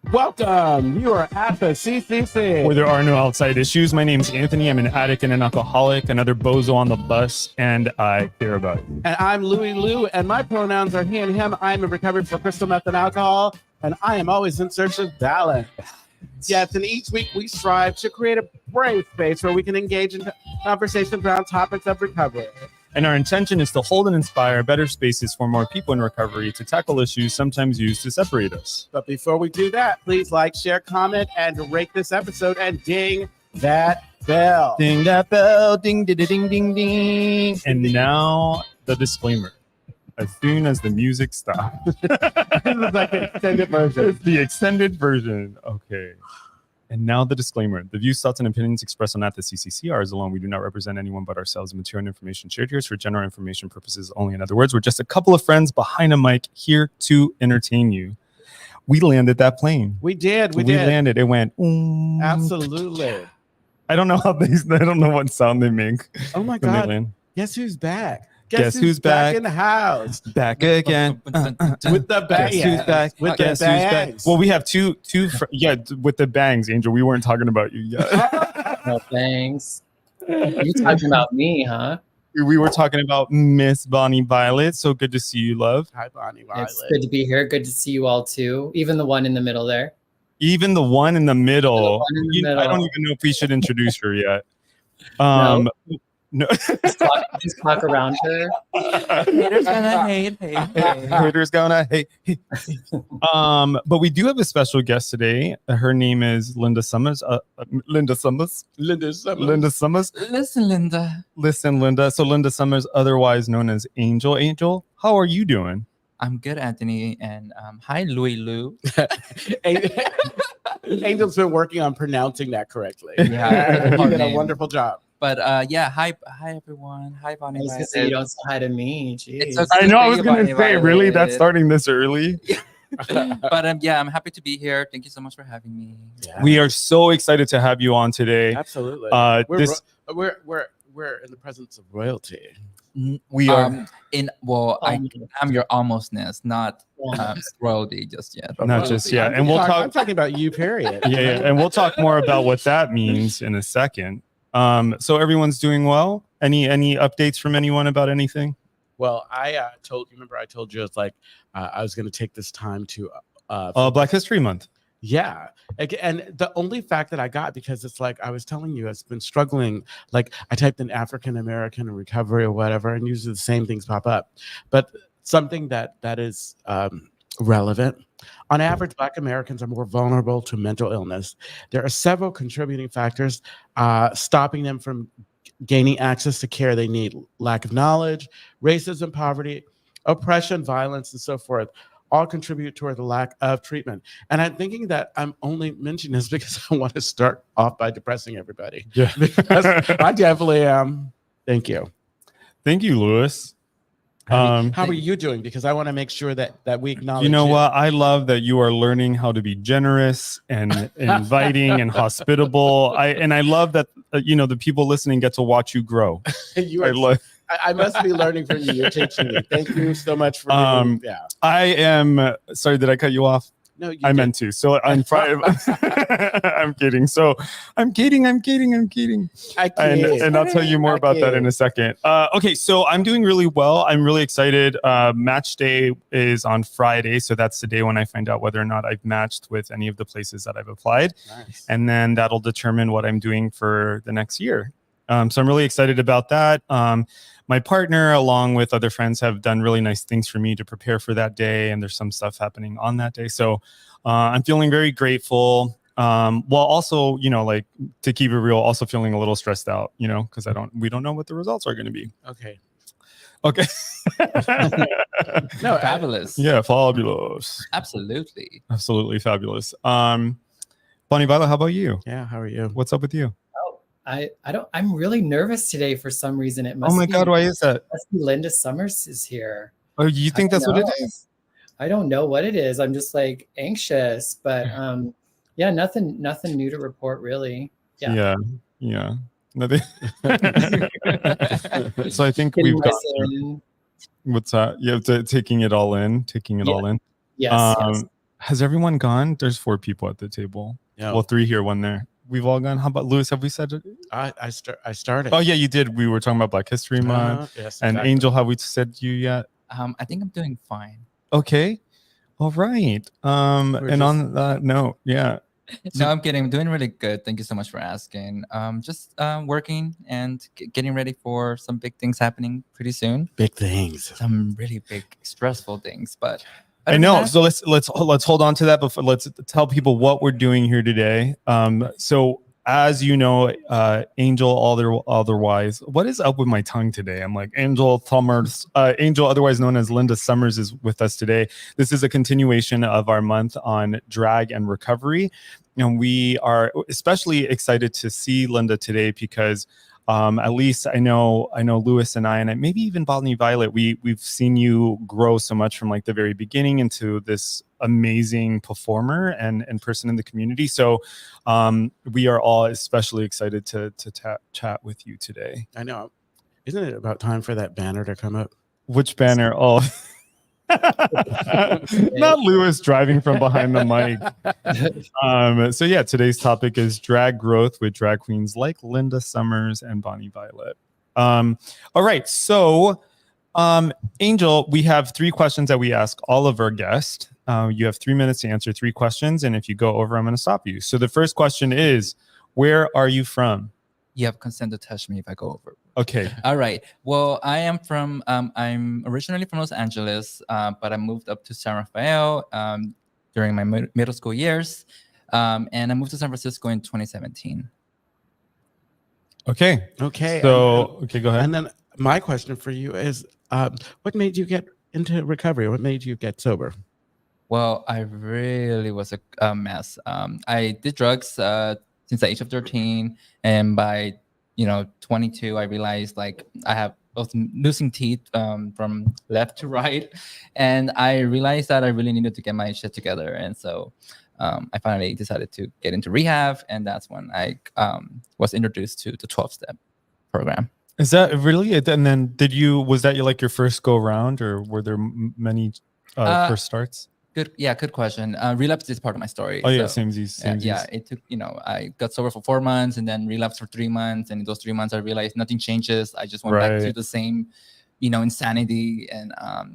Welcome. You are at the CCC. Where there are no outside issues. My name's Anthony. I'm an addict and an alcoholic, another bozo on the bus, and I care about you. And I'm LouiLou, and my pronouns are he and him. I'm in recovery for crystal meth and alcohol, and I am always in search of balance. Yes, and each week we strive to create a brave space where we can engage in conversations around topics of recovery. And our intention is to hold and inspire better spaces for more people in recovery to tackle issues sometimes used to separate us. But before we do that, please like, share, comment, and rate this episode, and ding that bell. Ding that bell, ding, ding, ding, ding, ding. And now the disclaimer. As soon as the music stops. This is like the extended version. It's the extended version. Okay. And now the disclaimer. The views, thoughts, and opinions expressed on at the CCC are as alone. We do not represent anyone but ourselves. The material and information shared here is for general information purposes only. In other words, we're just a couple of friends behind a mic here to entertain you. We landed that plane. We did. We landed. It went. Absolutely. I don't know how I don't know what sound they make. Oh my God. Guess who's back? Guess who's back in the house? Back again. With the bangs. Guess who's back? With Guess the who's back? bangs. Well, we have two with the bangs, Angel. We weren't talking about you yet. No thanks. You talking about me, huh? We were talking about Miss Bonnie Violet. So good to see you, love. Hi, Bonnie Violet. It's good to be here. Good to see you all too. Even the one in the middle there. Even the one in the middle. Middle. I don't even know if we should introduce her yet. No. Just talk around her. Haters gonna hate. Haters gonna hate. But we do have a special guest today. Her name is Linda Summers. Linda Summers. Listen, Linda. So Linda Summers, otherwise known as Angel. Angel, how are you doing? I'm good, Anthony, and hi, LouiLou. Angel's been working on pronouncing that correctly. Yeah, you did a wonderful job. But hi everyone. Hi, Bonnie. I was gonna say you don't say hi to me. Jeez. It's okay. I know. I was gonna say, Violet. really, that's starting this early. But I'm happy to be here. Thank you so much for having me. Yeah. We are so excited to have you on today. Absolutely. We're in the presence of royalty. We are I'm your almostness, not royalty just yet. not just yet, and I'm talking about you. Period. Yeah, and we'll talk more about what that means in a second. So everyone's doing well. Any updates from anyone about anything? Well, I told you it's like I was going to take this time to Black History Month. Yeah. And the only fact that I got, because it's like I was telling you, I've been struggling. Like I typed in African American and recovery or whatever, and usually the same things pop up. But something that is relevant. On average, Black Americans are more vulnerable to mental illness. There are several contributing factors stopping them from gaining access to care they need. Lack of knowledge, racism, poverty, oppression, violence, and so forth all contribute toward the lack of treatment. And I'm thinking that I'm only mentioning this because I want to start off by depressing everybody. Yeah. Because I definitely am. Thank you. Thank you, Lewis. How are you doing? Because I want to make sure that we acknowledge. You know what? I love that you are learning how to be generous and inviting and hospitable. I love that the people listening get to watch you grow. I must be learning from you. You're teaching me. Thank you so much for I am sorry, did I cut you off? No, I meant to. So I'm Friday. I'm kidding. So I'm kidding. And I'll tell you more about that in a second. Okay, so I'm doing really well. I'm really excited. Match day is on Friday, so that's the day when I find out whether or not I've matched with any of the places that I've applied. Nice. And then that'll determine what I'm doing for the next year. So I'm really excited about that. My partner, along with other friends, have done really nice things for me to prepare for that day. And there's some stuff happening on that day. So I'm feeling very grateful. While also, like to keep it real, also feeling a little stressed out, because we don't know what the results are going to be. Okay. No, fabulous. Yeah, fabulous. Absolutely Fabulous. Bonnie Violet, how about you? Yeah, how are you? What's up with you? I'm really nervous today for some reason. It must. Oh my God, why is that? Must be Linda Summers is here. Oh, you think that's what it is? I don't know what it is. I'm just like anxious, but nothing new to report really. Yeah. Nothing. So I think we've got. What's that? Yeah, taking it all in. Yes. Has everyone gone? There's 4 people at the table. No. Well, 3 here, 1 there. We've all gone. How about Louis? Have we said it? I started. Oh yeah, you did. We were talking about Black History Month. Yes, And exactly. Angel, have we said you yet? I think I'm doing fine. Okay. All right. And on that note, yeah. No, I'm kidding. I'm doing really good. Thank you so much for asking. Just working and getting ready for some big things happening pretty soon. Big things. Some really big, stressful things. But I know. So let's hold on to that. But let's tell people what we're doing here today. So as you know, Angel otherwise, what is up with my tongue today? I'm like Angel Summers. Angel, otherwise known as Linda Summers, is with us today. This is a continuation of our month on drag and recovery, and we are especially excited to see Linda today because at least I know Louis and I, and maybe even Bonnie Violet, we've seen you grow so much from like the very beginning into this amazing performer and person in the community. So we are all especially excited to chat with you today. I know. Isn't it about time for that banner to come up? Which banner? Oh, not Louis driving from behind the mic. So yeah, today's topic is drag growth with drag queens like Linda Summers and Bonnie Violet. All right, so Angel, we have 3 questions that we ask all of our guests. You have 3 minutes to answer 3 questions, and if you go over, I'm going to stop you. So the first question is, where are you from? You have consent to touch me if I go over. Okay. All right. Well, I am from, I'm originally from Los Angeles, but I moved up to San Rafael during my middle school years. And I moved to San Francisco in 2017. Okay. Okay. So, okay, go ahead. And then my question for you is, what made you get into recovery? What made you get sober? Well, I really was a mess. I did drugs since the age of 13. And by 22, I realized like I was losing teeth from left to right, and I realized that I really needed to get my shit together. And so I finally decided to get into rehab, and that's when I was introduced to the 12-step program. Is that really it? And then was that like your first go around, or were there many first starts? Good question. Relapse is part of my story. Oh yeah, same. Yeah, it took, I got sober for 4 months and then relapsed for 3 months. And in those 3 months, I realized nothing changes. I just went back to the same, insanity. And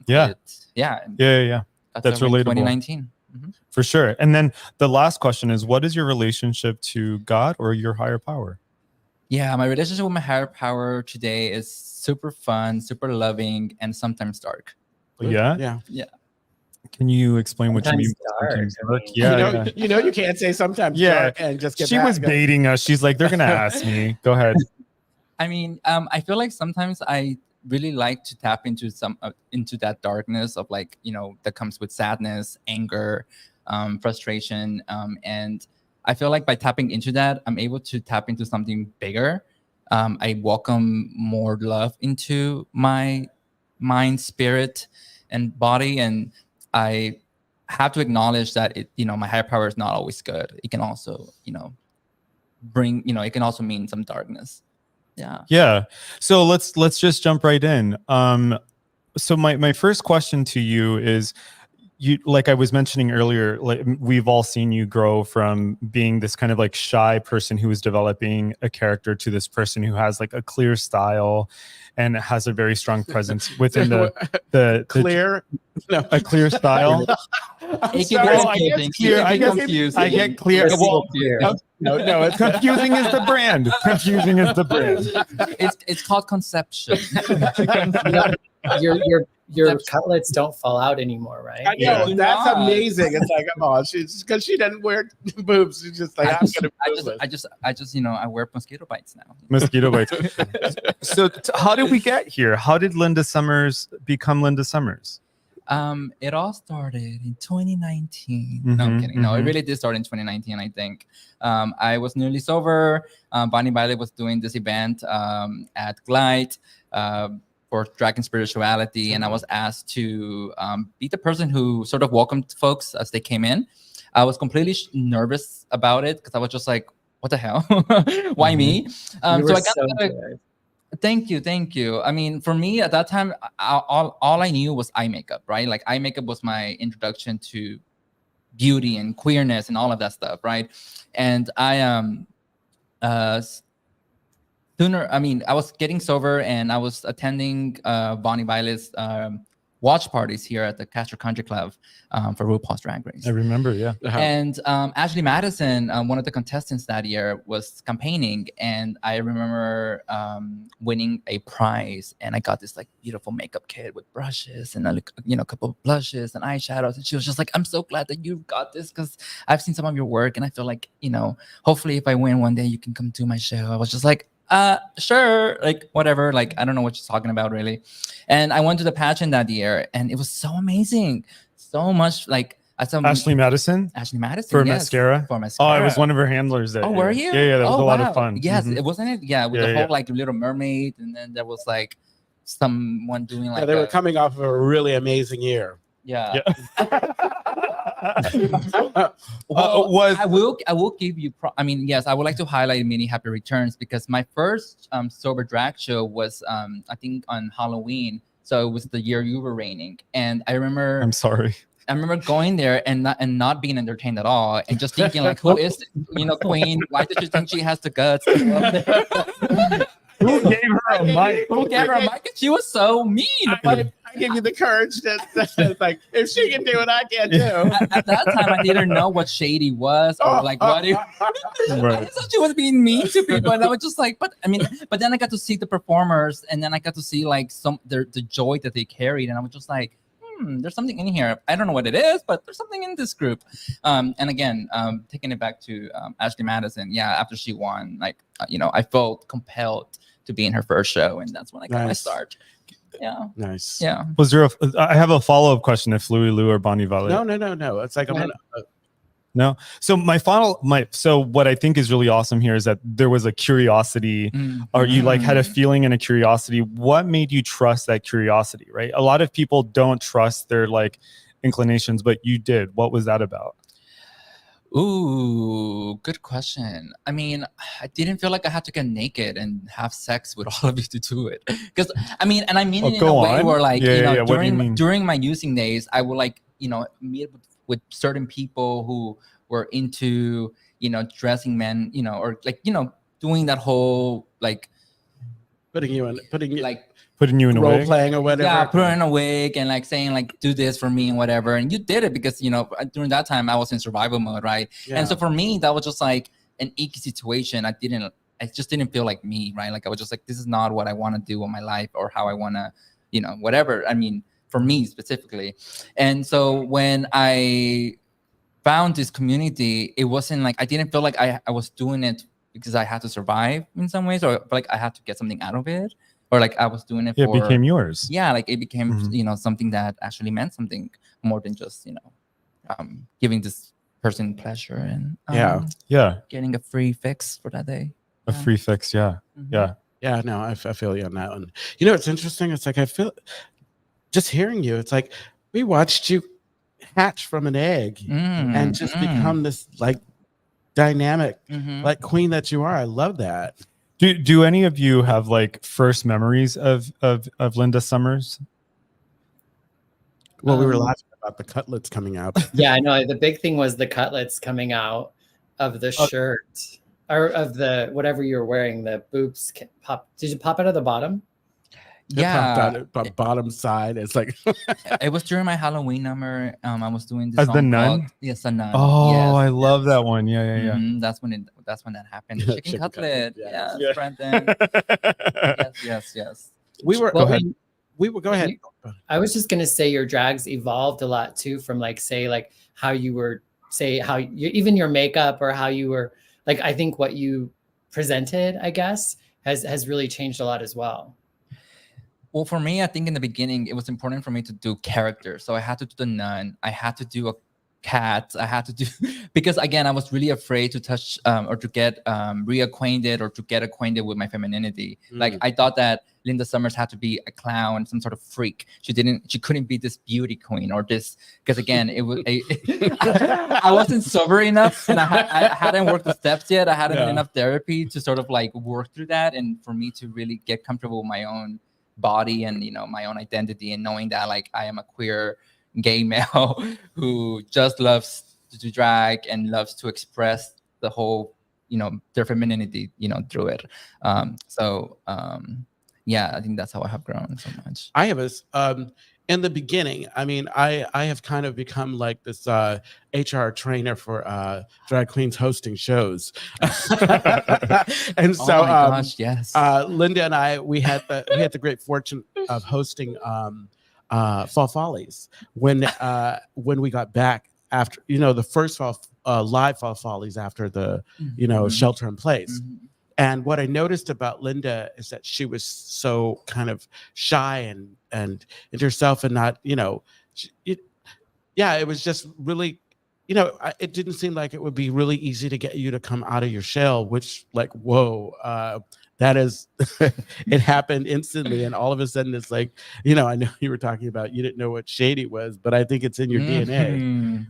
yeah. That's relatable. 2019. Mm-hmm. For sure. And then the last question is, what is your relationship to God or your higher power? Yeah, my relationship with my higher power today is super fun, super loving, and sometimes dark. Yeah. Yeah. Can you explain what you mean? Dark. Yeah, you can't say sometimes. Yeah, and just get. She was baiting us. She's like, they're gonna ask me. Go ahead. I mean, I feel like sometimes I really like to tap into into that darkness of like that comes with sadness, anger, frustration, and I feel like by tapping into that, I'm able to tap into something bigger. I welcome more love into my mind, spirit, and body, and I have to acknowledge that my higher power is not always good. It can also, bring, it can also mean some darkness. Yeah. So let's just jump right in. So my first question to you is, you, like I was mentioning earlier, like we've all seen you grow from being this kind of like shy person who is developing a character to this person who has like a clear style and has a very strong presence within the clear, a clear style. I get clear. Well, no, it's confusing is the brand. Confusing is the brand. It's called conception. Your cutlets don't fall out anymore, right? I know, that's amazing. It's like, oh, she's because she doesn't wear boobs. She's just like, I wear mosquito bites now. Mosquito bites. So how did we get here? How did Linda Summers become Linda Summers? It all started in 2019. No, I'm kidding. No, it really did start in 2019, I think. I was newly sober. Bonnie Violet was doing this event at Glide for drag and spirituality, and I was asked to be the person who sort of welcomed folks as they came in. I was completely nervous about it because I was just like, what the hell? Why me? So I got good. Thank you. I mean, for me at that time, all I knew was eye makeup, right? Like eye makeup was my introduction to beauty and queerness and all of that stuff, right? And I sooner, I mean, I was getting sober and I was attending Bonnie Violet's watch parties here at the Castro Country Club for RuPaul's Drag Race. I remember, yeah. And Ashley Madison, one of the contestants that year, was campaigning, and I remember winning a prize, and I got this like beautiful makeup kit with brushes and a couple of blushes and eyeshadows, and she was just like, "I'm so glad that you got this because I've seen some of your work, and I feel like hopefully if I win one day, you can come to my show." I was just like, sure, like whatever, like I don't know what she's talking about really. And I went to the pageant that year, and it was so amazing, so much like Ashley Madison for yes, mascara. For mascara. Oh, I was one of her handlers that year. were you? Yeah, that was a lot of fun. Yes, it wasn't it. Yeah, with the whole like Little Mermaid, and then there was like someone doing like they were coming off of a really amazing year. Yeah. Was I will give you I mean, yes, I would like to highlight many happy returns because my first sober drag show was I think on Halloween, so it was the year you were reigning, and I remember going there and not being entertained at all, and just thinking like, who is Queen? Why did you think she has the guts to go up there? Who gave her a mic? Who gave her a mic? And she was so mean. I give you the courage that like, if she can do it, I can do. At that time, I didn't know what shady was or like what. Right. I thought she was being mean to people, and I was just like, but then I got to see the performers, and then I got to see like the joy that they carried, and I was just like, there's something in here. I don't know what it is, but there's something in this group. And again, taking it back to Ashley Madison, yeah, after she won, like I felt compelled to be in her first show, and that's when I got my start. Yeah. Nice. Yeah. Was there I have a follow-up question if LouiLou or Bonnie Violet. No. It's like No. So so what I think is really awesome here is that there was a curiosity, or you like had a feeling and a curiosity. What made you trust that curiosity, right? A lot of people don't trust their like inclinations, but you did. What was that about? Ooh, good question. I mean, I didn't feel like I had to get naked and have sex with all of you to do it. Because I mean it in a way where like, during my using days, I would like, meet with certain people who were into, dressing men, or like, doing that whole like putting you in a role wig, playing or whatever. Yeah, put her in a wig and like saying like, do this for me and whatever. And you did it because during that time I was in survival mode, right? Yeah. And so for me that was just like an icky situation. I just didn't feel like me, right? Like I was just like, this is not what I want to do in my life or how I want to, whatever. I mean, for me specifically. And so when I found this community, it wasn't like I didn't feel like I was doing it because I had to survive in some ways, or like I had to get something out of it, or like I was doing it for. It became yours. Yeah, like it became something that actually meant something more than just giving this person pleasure and getting a free fix for that day. A free fix, yeah. Yeah, no, I feel you on that one. It's interesting. It's like I feel just hearing you. It's like we watched you hatch from an egg and just become this like dynamic like queen that you are. I love that. Do any of you have like first memories of Linda Summers? Well, we were laughing about the cutlets coming out. Yeah, I know. The big thing was the cutlets coming out of the shirt or of the whatever you were wearing. The boobs pop. Did you pop out of the bottom? Yeah, bottom side. It's like it was during my Halloween number. I was doing this as the nun. Yes, the nun. Oh, yes, I love that one. Yeah. That's when that happened. Chicken cutlet. Yeah. Yes, Brandon. yes. Go ahead. I was just gonna say your drags evolved a lot too, from like how you were even your makeup or how you were like. I think what you presented, I guess, has really changed a lot as well. Well, for me, I think in the beginning, it was important for me to do characters. So I had to do the nun. I had to do a cat. I had to do, because again, I was really afraid to touch or to get reacquainted or to get acquainted with my femininity. Like I thought that Linda Summers had to be a clown, some sort of freak. She couldn't be this beauty queen or this, because again, I wasn't sober enough and I hadn't worked the steps yet. I hadn't had enough therapy to sort of like work through that. And for me to really get comfortable with my own body and my own identity, and knowing that like I am a queer gay male who just loves to do drag and loves to express the whole, their femininity, through it. Yeah, I think that's how I have grown so much. I have in the beginning, I mean, I have kind of become like this HR trainer for drag queens hosting shows. And so oh my gosh, yes. Linda and I, we had the great fortune of hosting Fall Follies when we got back after, the first live Fall Follies after the, shelter in place. Mhm. And what I noticed about Linda is that she was so kind of shy and into herself, and not, it was just really, it didn't seem like it would be really easy to get you to come out of your shell, which, like, whoa, that is, it happened instantly. And all of a sudden it's like, I know you were talking about, you didn't know what shady was, but I think it's in your DNA.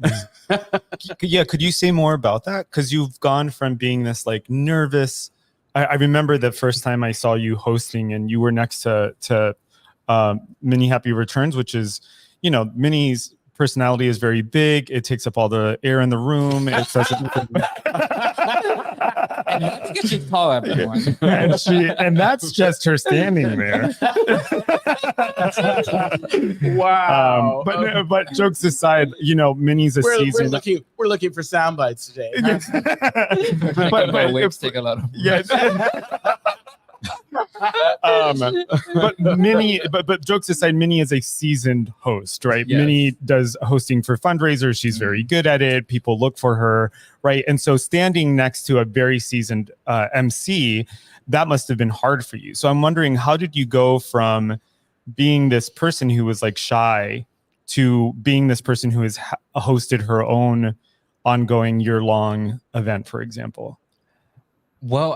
Yeah. Could you say more about that? Because you've gone from being this like nervous, I remember the first time I saw you hosting and you were next to Minnie Happy Returns, which is, Minnie's personality is very big. It takes up all the air in the room. It doesn't. And I think it should call everyone. and that's just her standing there. Wow. But jokes aside, Minnie's a seasoned. We're looking for sound bites today. but wigs take a lot of. Yes. But Minnie, but jokes aside, Minnie is a seasoned host, right? Yes. Minnie does hosting for fundraisers. She's very good at it. People look for her, right? And so standing next to a very seasoned MC, that must have been hard for you. So I'm wondering, how did you go from being this person who was like shy to being this person who has hosted her own ongoing year-long event, for example? Well,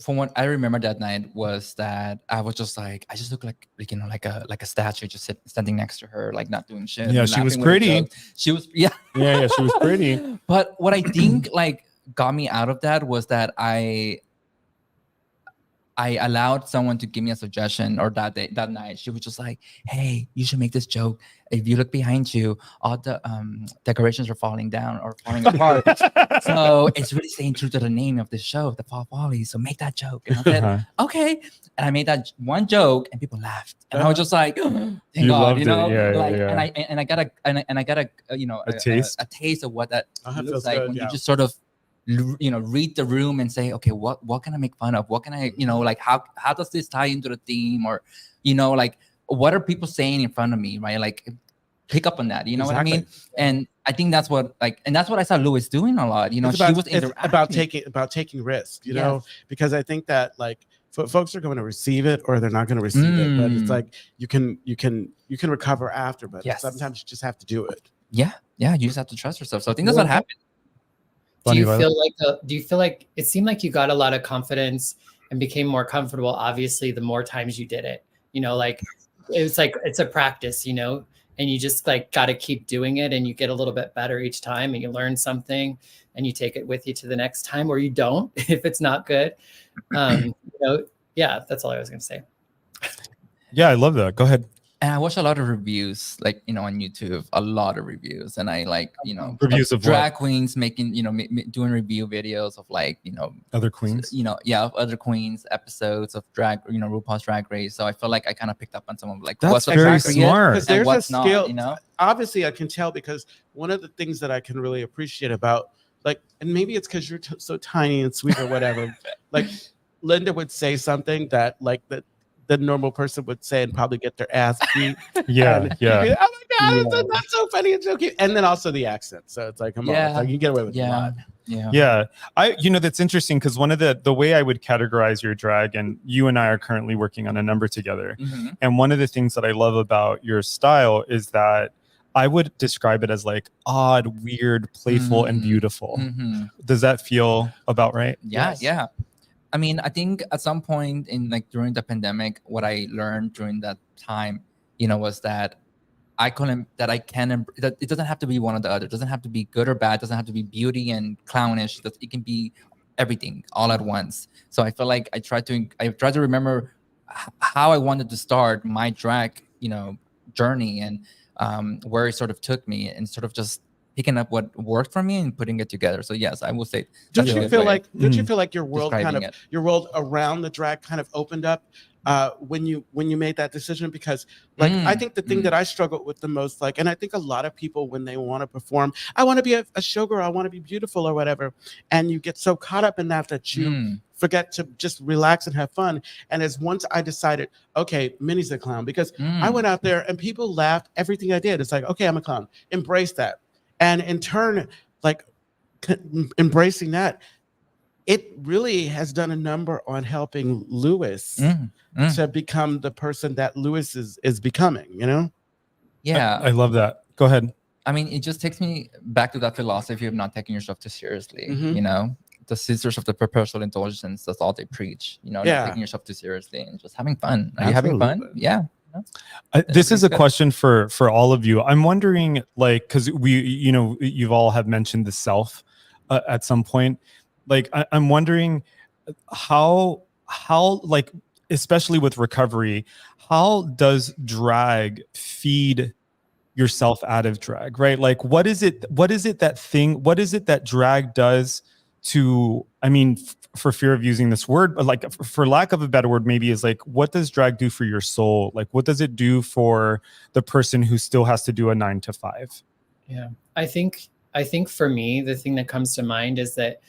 from what I remember that night was that I was just like, I just looked like a statue, just standing next to her, like not doing shit. Yeah, she was pretty. She was, yeah, she was pretty. But what I think like got me out of that was that I allowed someone to give me a suggestion, or that night she was just like, hey, you should make this joke. If you look behind you, all the decorations are falling down or falling apart. So it's really staying true to the name of the show, the Fall Follies. So make that joke. And I said, okay. And I made that one joke and people laughed. And I was just like, thank God, Yeah. And I got a a taste of what that looks like when you just sort of read the room and say, okay, what can I make fun of? What can I, like how does this tie into the theme? Or, like what are people saying in front of me, right? Like pick up on that, you know what I mean? And I think that's what that's what I saw Louis doing a lot. It's about taking risk, know, because I think that like folks are going to receive it or they're not going to receive it, but it's like you can recover after, but sometimes you just have to do it. Yeah, you just have to trust yourself. So I think that's what happened. Do you feel like it seemed like you got a lot of confidence and became more comfortable, obviously, the more times you did it? Like it's a practice, and you just like got to keep doing it, and you get a little bit better each time, and you learn something and you take it with you to the next time, or you don't if it's not good. That's all I was going to say. Yeah, I love that. Go ahead. And I watch a lot of reviews, like, on YouTube, a lot of reviews. And I like, reviews of drag what? Queens making, doing review videos of like, other queens, of other queens, episodes of drag, RuPaul's Drag Race. So I feel like I kind of picked up on some of like, that's very smart. Because there's a skill, obviously I can tell, because one of the things that I can really appreciate about like, and maybe it's because you're so tiny and sweet or whatever, like Linda would say something that like the normal person would say and probably get their ass beat. Yeah. Oh my God, that's so funny. It's okay. And then also the accent. So it's like, come on, it's like you get away with a lot. Yeah. That's interesting, because one of the way I would categorize your drag, and you and I are currently working on a number together. Mm-hmm. And one of the things that I love about your style is that I would describe it as like odd, weird, playful, and beautiful. Mm-hmm. Does that feel about right? Yeah. Yes. Yeah. I mean, I think at some point in like during the pandemic, what I learned during that time, was that that it doesn't have to be one or the other. It doesn't have to be good or bad. It doesn't have to be beauty and clownish. It can be everything all at once. So I feel like I try to remember how I wanted to start my drag, journey, and where it sort of took me, and sort of just picking up what worked for me and putting it together. So yes, I will say. Don't that's a you good feel way like of don't you feel like your world kind describing of it. your world around the drag kind of opened up when you made that decision? Because like I think the thing that I struggled with the most, like, and I think a lot of people when they want to perform, I want to be a showgirl, I want to be beautiful or whatever, and you get so caught up in that you forget to just relax and have fun. And as once I decided, okay, Minnie's a clown, because I went out there and people laughed everything I did. It's like, okay, I'm a clown, embrace that. And in turn, like embracing that, it really has done a number on helping Louis to become the person that Louis is becoming, you know? Yeah. I love that. Go ahead. I mean, it just takes me back to that philosophy of not taking yourself too seriously. Mhm. You know, the Sisters of the Perpetual Indulgence, that's all they preach. You know, Yeah. not taking yourself too seriously and just having fun. Are you having fun? Absolutely. Yeah. This is a Good. question for all of you. I'm wondering, like, because you've all have mentioned the self at some point. Like, I'm wondering how like, especially with recovery, how does drag feed yourself out of drag, right? Like, what is it that drag does to, I mean, for fear of using this word, but like, for lack of a better word, maybe is like, what does drag do for your soul? Like, what does it do for the person who still has to do a 9 to 5? Yeah, I think for me, the thing that comes to mind is that,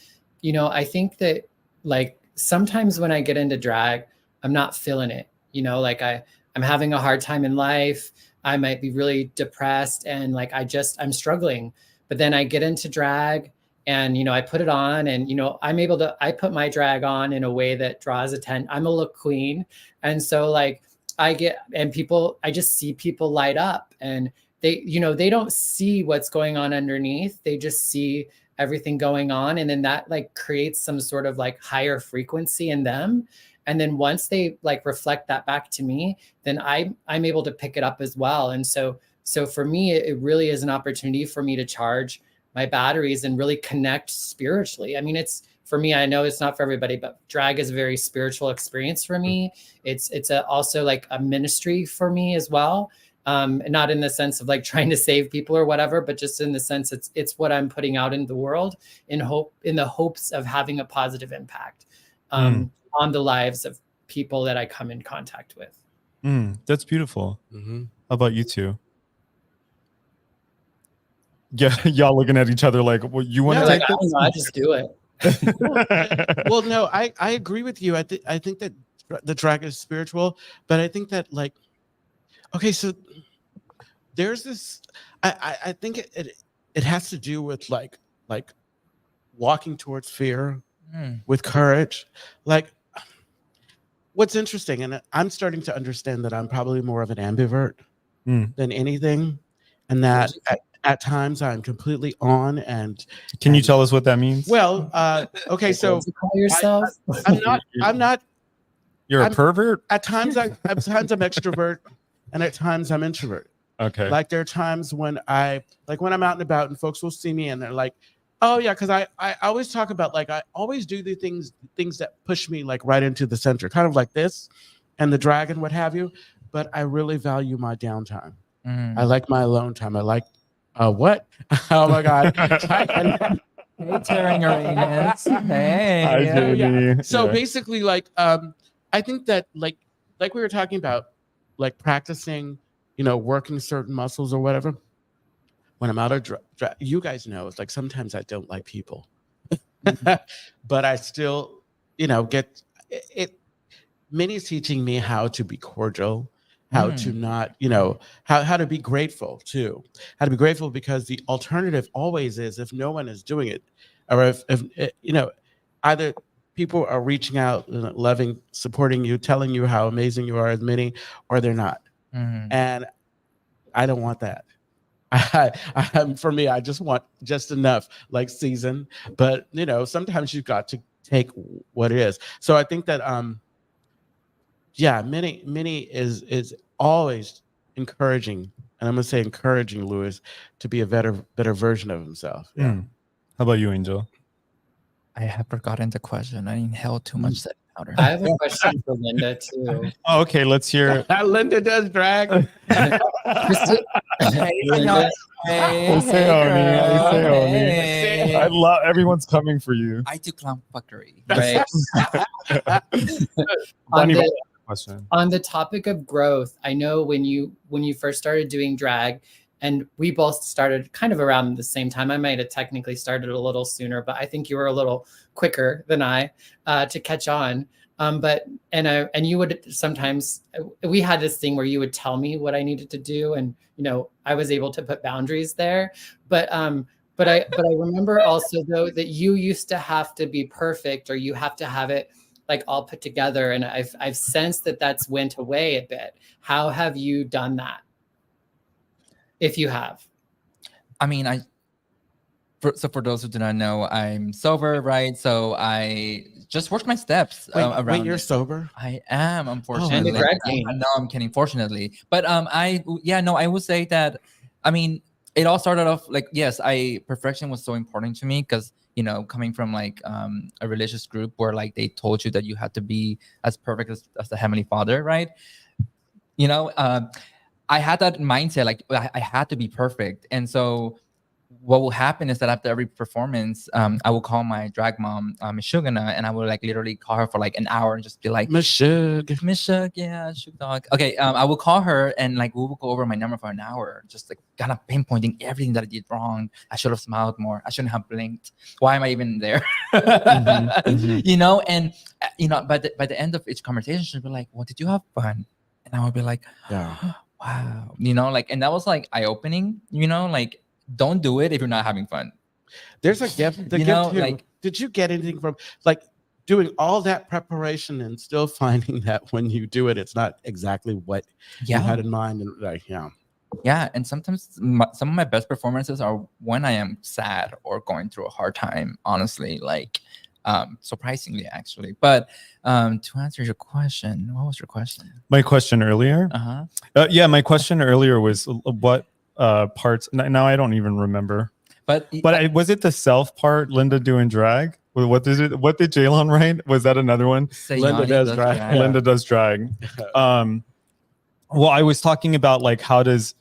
you know, I think that like sometimes when I get into drag, I'm not feeling it, you know, like I'm having a hard time in life. I might be really depressed and like I'm struggling, but then I get into drag and, you know, I put it on and, you know, I put my drag on in a way that draws attention. I'm a look queen. And so like I just see people light up and they, you know, they don't see what's going on underneath. They just see everything going on. And then that like creates some sort of like higher frequency in them. And then once they like reflect that back to me, then I'm able to pick it up as well. And so for me, it really is an opportunity for me to charge my batteries and really connect spiritually. I mean, it's for me, I know it's not for everybody, but drag is a very spiritual experience for me. It's also like a ministry for me as well. Not in the sense of like trying to save people or whatever, but just in the sense it's what I'm putting out in the world in the hopes of having a positive impact on the lives of people that I come in contact with. That's beautiful. Mm-hmm. How about you two? Yeah, y'all looking at each other like, well, you want to Like, take I don't know, I just do it. Well, no, I agree with you. I think that the drag is spiritual, but I think that like, okay, so there's this. I think it has to do with like walking towards fear with courage. Like, what's interesting, and I'm starting to understand that I'm probably more of an ambivert than anything, and that at times I'm completely on. And can you tell us what that means? Well, okay, so What do you call yourself? I'm not. You're a pervert? At times I'm extrovert, and at times I'm introvert. Okay. Like there are times when when I'm out and about and folks will see me and they're like, oh yeah, because I always talk about like I always do the things that push me like right into the center, kind of like this and the dragon, what have you. But I really value my downtime. I like my alone time. I like what? Oh my God. Hey, Tearing Arenas. Hey. Hi, Jamie. So basically, like, I think that like we were talking about, like practicing, you know, working certain muscles or whatever. When I'm out of you guys know, it's like sometimes I don't like people, but I still, you know, get it. Minnie's teaching me how to be cordial, how to not, you know, how to be grateful too, how to be grateful, because the alternative always is if no one is doing it, or if you know, either people are reaching out, loving, supporting you, telling you how amazing you are as Minnie, or they're not. And I don't want that. For me, I just want just enough like season, but you know, sometimes you've got to take what it is. So I think that yeah, Minnie is always encouraging, and I'm gonna say encouraging Louis to be a better version of himself. Yeah. How about you, Angel? I have forgotten the question. I inhaled too much powder. I have a question for Linda too. Oh, okay, let's hear. Linda does drag. Linda, Hey, I say Oni, I say girl. Oni. Hey. I love everyone's coming for you. I do clown fuckery. right? on Bonnie, the question. on the topic of growth, I know when you first started doing drag, and we both started kind of around the same time. I might have technically started a little sooner, but I think you were a little quicker than I to catch on. And you would sometimes, we had this thing where you would tell me what I needed to do, and I was able to put boundaries there. But I remember also though that you used to have to be perfect, or you have to have it like all put together, and I've sensed that that's went away a bit. How have you done that, if you have? I mean, so for those who do not know, I'm sober, right? So I just work my steps around. Wait, you're it. sober? I am, And unfortunately. the drag queen. No, I'm kidding. Fortunately, but I would say that. I mean, it all started off like, yes, perfection was so important to me because coming from like a religious group where like they told you that you had to be as perfect as the Heavenly Father, right? I had that mindset, like I had to be perfect. And so what will happen is that after every performance, I will call my drag mom, Miss Shugana, and I will like literally call her for like an hour and just be like, Miss Shug. yeah, Shug dog. Okay, I will call her and like we will go over my number for an hour, just like kind of pinpointing everything that I did wrong. I should have smiled more. I shouldn't have blinked. Why am I even there? And by the end of each conversation, she'll be like, well, did you have fun? And I would be like, Yeah. wow, like, and that was like eye-opening, like, don't do it if you're not having fun. There's a gift. The gift here. Like, did you get anything from like doing all that preparation and still finding that when you do it, it's not exactly what you had in mind? And like, yeah. And sometimes some of my best performances are when I am sad or going through a hard time, honestly, like surprisingly actually. But to answer your question, what was your question? My question earlier? Yeah, my question earlier was what parts. Now I don't even remember. But was it the self part, Linda doing drag? What did Jaylon write? Was that another one? Linda does drag. Linda does drag. Well, I was talking about like how is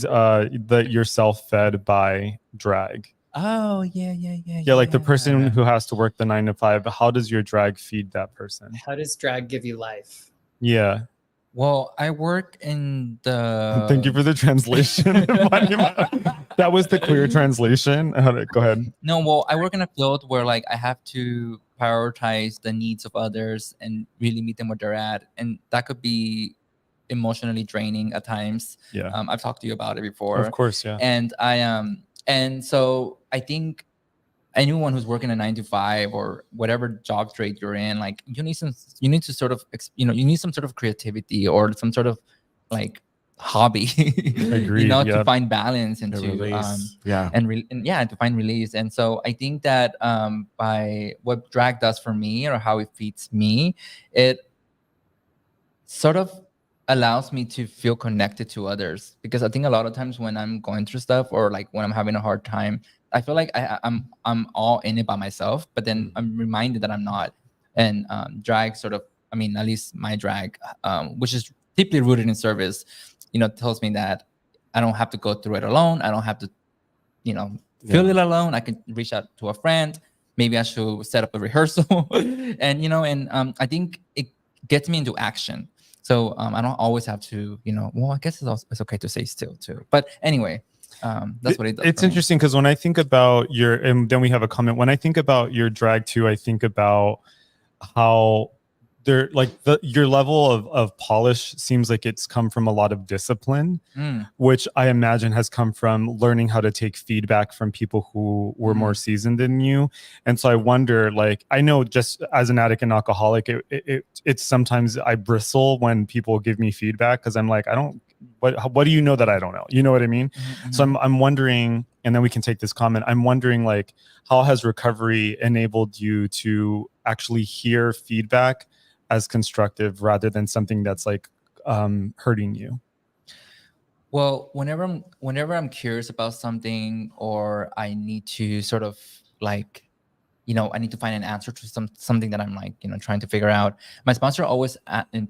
yourself fed by drag? Oh, yeah. Like the person who has to work the 9 to 5. How does your drag feed that person? How does drag give you life? Yeah. Well, I work in the. Thank you for the translation. That was the clear translation. Go ahead. No, well, I work in a field where like I have to prioritize the needs of others and really meet them where they're at, and that could be emotionally draining at times. Yeah. I've talked to you about it before. Of course, yeah. And so I think anyone who's working a 9 to 5 or whatever job trade you're in, like you need some sort of creativity or some sort of like hobby, Agreed, to find balance and to find release. And so I think that by what drag does for me or how it feeds me, it sort of allows me to feel connected to others, because I think a lot of times when I'm going through stuff or like when I'm having a hard time, I feel like I'm all in it by myself, but then I'm reminded that I'm not. And drag sort of, I mean, at least my drag, which is deeply rooted in service, tells me that I don't have to go through it alone. I don't have to, feel it alone. I can reach out to a friend. Maybe I should set up a rehearsal, and I think it gets me into action. So I don't always have to, well, I guess it's okay to say still too. But anyway, that's what it does. It's interesting because when I think about and then we have a comment. When I think about your drag too, I think about how there, like your level of polish seems like it's come from a lot of discipline, which I imagine has come from learning how to take feedback from people who were more seasoned than you. And so I wonder, like, I know just as an addict and alcoholic, it's sometimes I bristle when people give me feedback because I'm like, what do you know that I don't know? You know what I mean? So I'm wondering, and then we can take this comment. I'm wondering, like, how has recovery enabled you to actually hear feedback as constructive rather than something that's like hurting you? Well, whenever I'm curious about something or I need to sort of like I need to find an answer to something that I'm like, trying to figure out. My sponsor always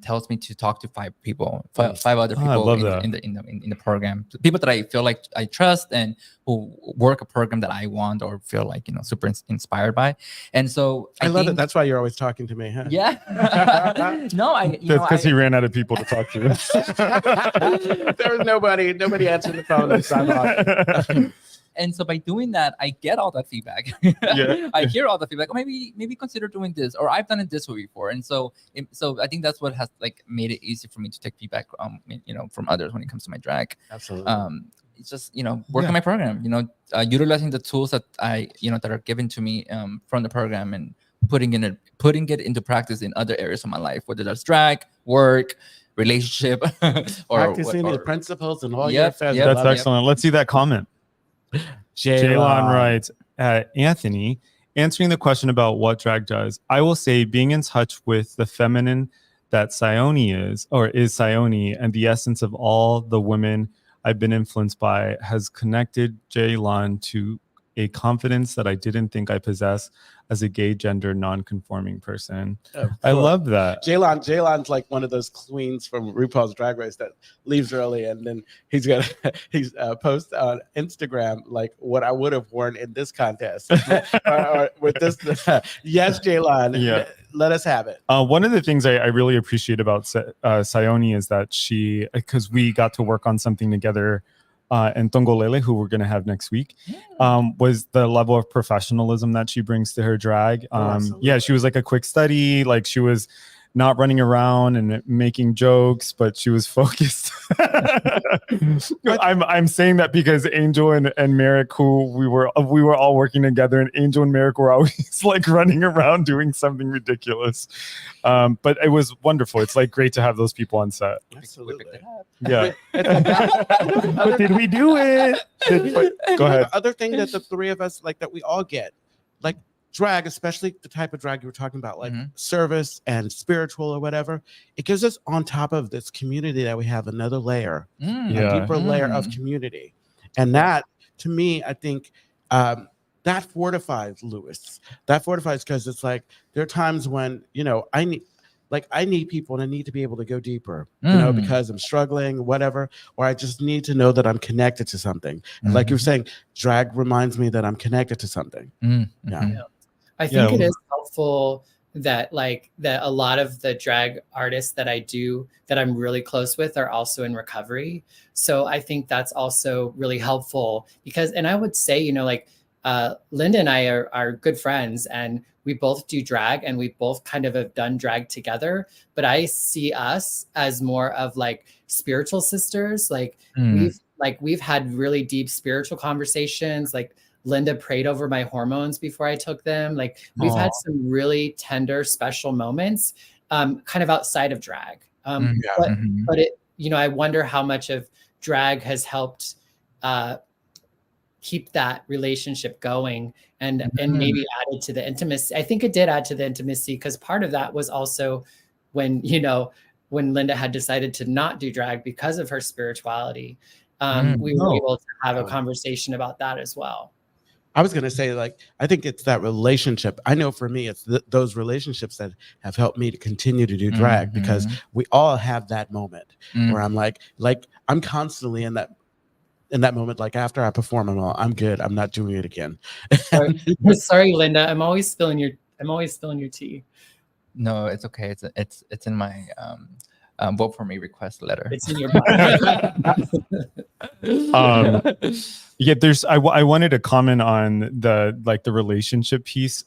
tells me to talk to 5 people, five other people I love in, that. in the program, people that I feel like I trust and who work a program that I want or feel like, super inspired by. And so I love it. think, That's why you're always talking to me, huh? yeah. No, That's because he ran out of people to talk to. There was nobody answering the phone and sign off. And so by doing that, I get all that feedback. Yeah. I hear all the feedback. Oh, maybe consider doing this, or I've done it this way before. And so I think that's what has like made it easy for me to take feedback, from others when it comes to my drag. Absolutely. It's just work on my program. Utilizing the tools that that are given to me from the program and putting it into practice in other areas of my life, whether that's drag, work, relationship, or practicing the principles and all Yep, your affairs. yep. I That's love it. excellent. Let's see that comment. Jaylon writes, Anthony, answering the question about what drag does, I will say being in touch with the feminine that Sione is Sione, and the essence of all the women I've been influenced by has connected Jaylon to a confidence that I didn't think I possessed as a gay gender non-conforming person. Oh, I cool. love that. Jaylon's like one of those queens from RuPaul's Drag Race that leaves early, and then he's post on Instagram like what I would have worn in this contest or with this. Yes, Jaylon, Yeah. let us have it. One of the things I really appreciate about Sione is that because we got to work on something together and Tongo LELÉ, who we're going to have next week, was the level of professionalism that she brings to her drag. Yeah, she was like a quick study, like she was not running around and making jokes, but she was focused. I'm saying that because Angel and Merrick, who we were all working together, and Angel and Merrick were always like running around doing something ridiculous. But it was wonderful. It's like great to have those people on set. Absolutely. Yeah. But did we do it? Go ahead. The other thing that the three of us like that we all get, like drag, especially the type of drag you were talking about, like service and spiritual or whatever, it gives us on top of this community that we have another layer, a deeper layer of community. And that, to me, I think that fortifies Louis. That fortifies because it's like there are times when, I need people and I need to be able to go deeper, because I'm struggling, whatever, or I just need to know that I'm connected to something. And like you were saying, drag reminds me that I'm connected to something. Yeah. I think it is helpful that a lot of the drag artists that I do that I'm really close with are also in recovery. So I think that's also really helpful because, and I would say, Linda and I are good friends and we both do drag and we both kind of have done drag together, but I see us as more of like spiritual sisters. We've had really deep spiritual conversations. Like Linda prayed over my hormones before I took them. Like we've had some really tender, special moments, kind of outside of drag. But it, I wonder how much of drag has helped keep that relationship going and maybe added to the intimacy. I think it did add to the intimacy because part of that was also when Linda had decided to not do drag because of her spirituality. We were able to have a conversation about that as well. I was going to say, I think it's that relationship. I know for me, it's those relationships that have helped me to continue to do drag because we all have that moment where I'm like I'm constantly in that moment, like after I perform, I'm good. I'm not doing it again. Sorry, Linda. I'm always spilling your tea. No, it's okay. It's in my vote for me request letter. It's in your Yeah, I wanted to comment on the relationship piece.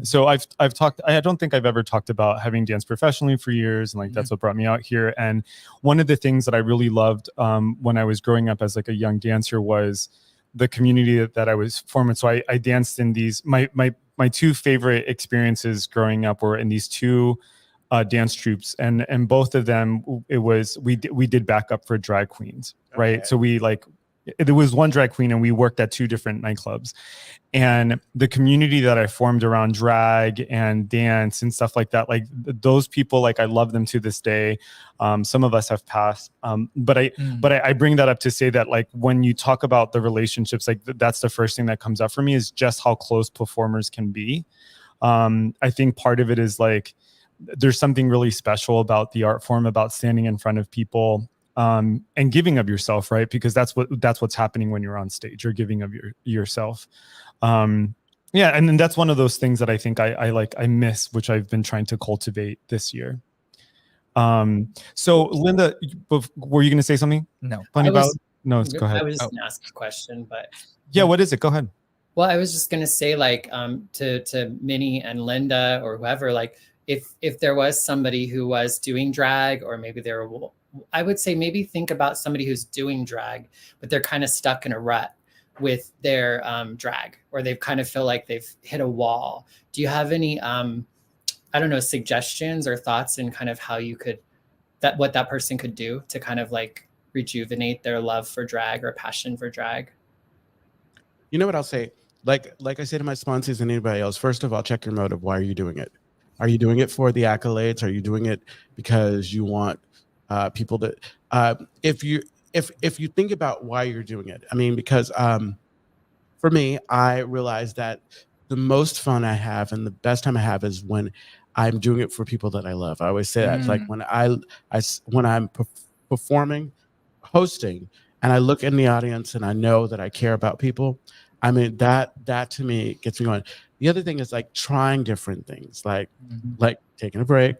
So I've talked, I don't think I've ever talked about having danced professionally for years, and that's what brought me out here. And one of the things that I really loved when I was growing up as like a young dancer was the community that I was forming. So I danced in these, my two favorite experiences growing up were in these two dance troupes, and both of them we did backup for drag queens, right? Okay. So we there was one drag queen and we worked at 2 different nightclubs, and the community that I formed around drag and dance and stuff like that, like those people, like I love them to this day. Some of us have passed, but I bring that up to say that, like, when you talk about the relationships, like that's the first thing that comes up for me, is just how close performers can be. I think part of it is like there's something really special about the art form, about standing in front of people and giving of yourself, right? Because that's what's happening when you're on stage. You're giving of yourself. Yeah, and then that's one of those things that I think I miss, which I've been trying to cultivate this year. So Linda, were you going to say something? No. Funny about? No, go ahead. I was just gonna ask a question, but Yeah, what is it? Go ahead. well, I was just gonna say, like, to Minnie and Linda or whoever, like, if there was somebody who was doing drag, or maybe they were, I would say maybe think about somebody who's doing drag, but they're kind of stuck in a rut with their drag, or they kind of feel like they've hit a wall. Do you have any, I don't know, suggestions or thoughts in kind of how you could, what that person could do to kind of like rejuvenate their love for drag or passion for drag? You know what I'll say? Like I say to my sponsors and anybody else, first of all, check your motive. Why are you doing it? Are you doing it for the accolades? Are you doing it because you want people to? If you think about why you're doing it, I mean, because for me, I realize that the most fun I have and the best time I have is when I'm doing it for people that I love. I always say that. It's like when I'm performing, hosting, and I look in the audience and I know that I care about people. I mean, that to me gets me going. The other thing is like trying different things, like taking a break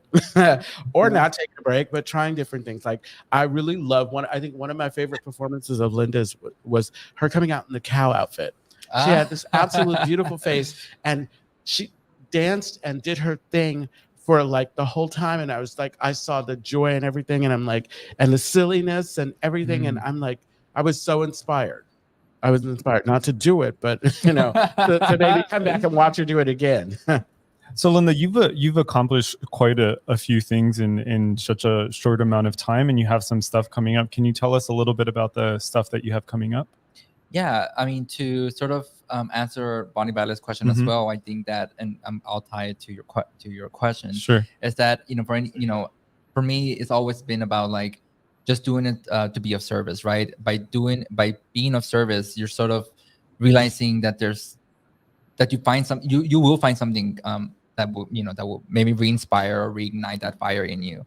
or not taking a break, but trying different things. Like I really love I think one of my favorite performances of Linda's was her coming out in the cow outfit. She had this absolute beautiful face, and she danced and did her thing for like the whole time. And I was like, I saw the joy and everything, and I'm like, and the silliness and everything. And I'm like, I was so inspired. I was inspired not to do it, but to maybe come back and watch her do it again. So Linda, you've accomplished quite a few things in such a short amount of time, and you have some stuff coming up. Can you tell us a little bit about the stuff that you have coming up? Yeah, I mean, to sort of answer Bonnie Ballet's question as well, I think that, and I'll tie it to your question. Sure. Is that for me, it's always been about like just doing it to be of service, right? By being of service, you're sort of realizing that you will find something that will maybe re-inspire or reignite that fire in you,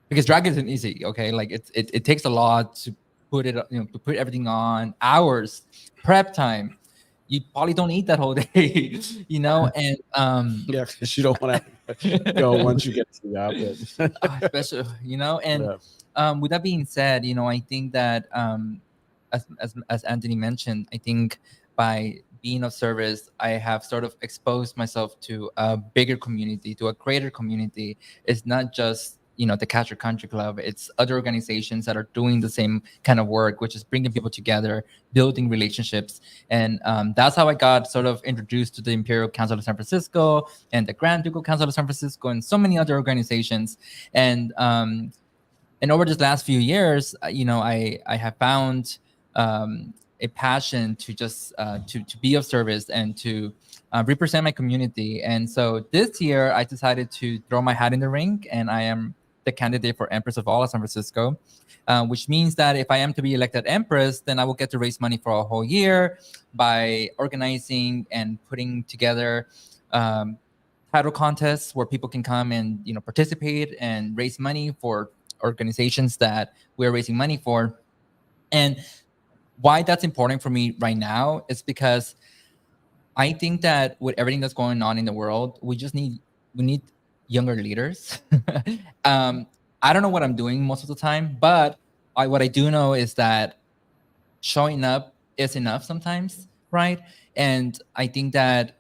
because drag isn't easy. Okay, like it takes a lot to put it, to put everything on, hours, prep time. You probably don't eat that whole day, and yeah, because you don't want to go once you get to the outfit. Especially, and with that being said, I think that as Anthony mentioned, I think by being of service, I have sort of exposed myself to a bigger community, to a greater community. It's not just the Castro Country Club. It's other organizations that are doing the same kind of work, which is bringing people together, building relationships. And that's how I got sort of introduced to the Imperial Council of San Francisco and the Grand Ducal Council of San Francisco and so many other organizations. And over this last few years, I have found a passion to just to be of service and to represent my community. And so this year I decided to throw my hat in the ring, and I am the candidate for Empress of all of San Francisco, which means that if I am to be elected Empress, then I will get to raise money for a whole year by organizing and putting together title contests where people can come and participate and raise money for organizations that we're raising money for. And why that's important for me right now is because I think that with everything that's going on in the world, we need younger leaders. I don't know what I'm doing most of the time, but what I do know is that showing up is enough sometimes, right? And I think that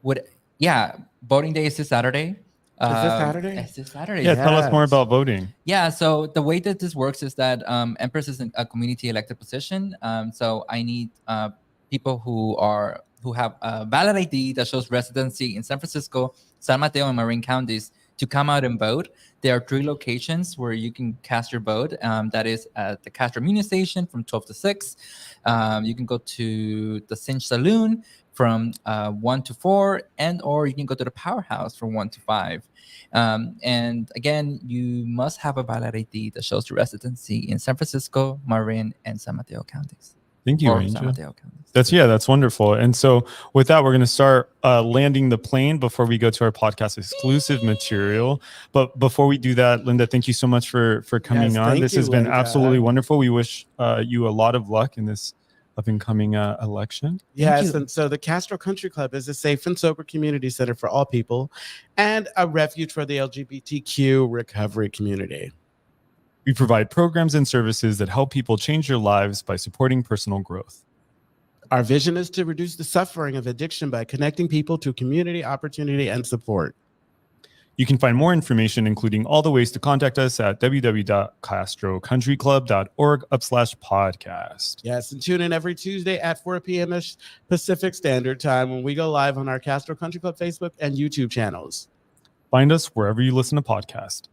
voting day is this Saturday. Is this Saturday? It's this Saturday. Yeah, tell us more about voting. Yeah, so the way that this works is that Empress is a community elected position. So I need people who have a valid ID that shows residency in San Francisco, San Mateo, and Marin counties to come out and vote. There are 3 locations where you can cast your vote. That is at the Castro Muni Station from 12 to 6. You can go to the Cinch Saloon from 1 to 4, and or you can go to the Powerhouse from 1 to 5. And again, you must have a valid ID that shows your residency in San Francisco, Marin, and San Mateo counties. Thank you, Or Angel. San Mateo counties. That's wonderful. And so with that, we're going to start landing the plane before we go to our podcast exclusive material. But before we do that, Linda, thank you so much for coming Yes, on. thank This you, has been Linda. absolutely wonderful. We wish you a lot of luck in this up and coming election. Yes, and so the Castro Country Club is a safe and sober community center for all people and a refuge for the LGBTQ recovery community. We provide programs and services that help people change their lives by supporting personal growth. Our vision is to reduce the suffering of addiction by connecting people to community, opportunity, and support. You can find more information, including all the ways to contact us at www.castrocountryclub.org/podcast. Yes, and tune in every Tuesday at 4 p.m. Pacific Standard Time when we go live on our Castro Country Club Facebook and YouTube channels. Find us wherever you listen to podcasts.